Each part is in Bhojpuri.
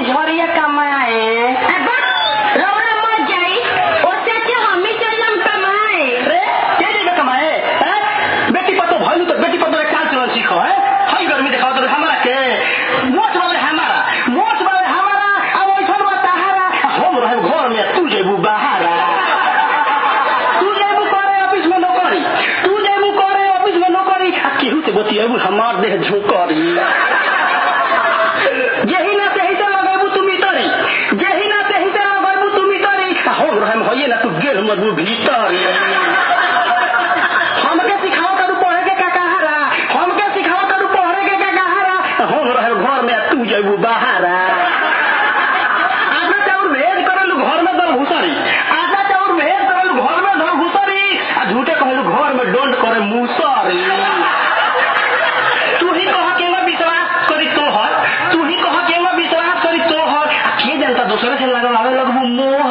झरिया कमाए रौरा मर जाई उससे अच्छा हम ही चलम कमाए रे के जगह कमाए बेटी पतो भइलु तो बेटी पतो काम चलन सीखो है हई गर्मी देखाओ तो हमारा के मोच वाले हमारा अब ऐसा बताहारा हम रहे घर में तू जेबू बाहरा तू जेबू करे ऑफिस में नौकरी केहू से बतियाबू हमार देह झोंकरी यही ना सही से लगेबू तुम इतरी हम रहे होइए ना तू गेल मधु भीतर हमके सिखाओ करू पढ़े के काकाहारा हम रहे घर में तू जेबू बाहरा आधा चाउर भेज करलू घर में दल घुसरी आ झूठे कहलू घर में डोंट करे मुसरी तू ही कह के विश्वास करी तोहर के जनता दूसरे से लगावे लगबू मोह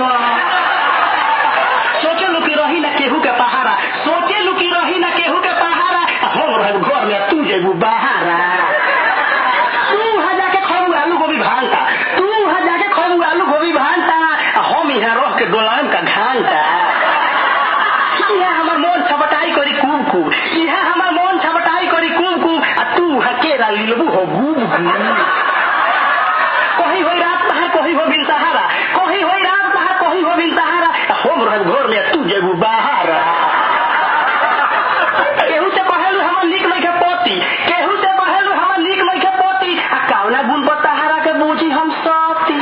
सोचे लुकी रही ना केहू के पहारा हम रहे घर में तू जेबू बाहरा तू हजा के खबू आलू गोभी भांटा हम यहाँ रह के डोलाम का घांटा यहाँ हमार मन छबटाई करी खूब आ तू हकेरा लिलबू हो गुब कही होई रात पहाड़ कही हो बिन सहारा हम रहे घर में तू जेबू बाहरा केहू से कहलू हमर नीक लइके पति आ कावना गुण पर तहारा के बूझी हम सती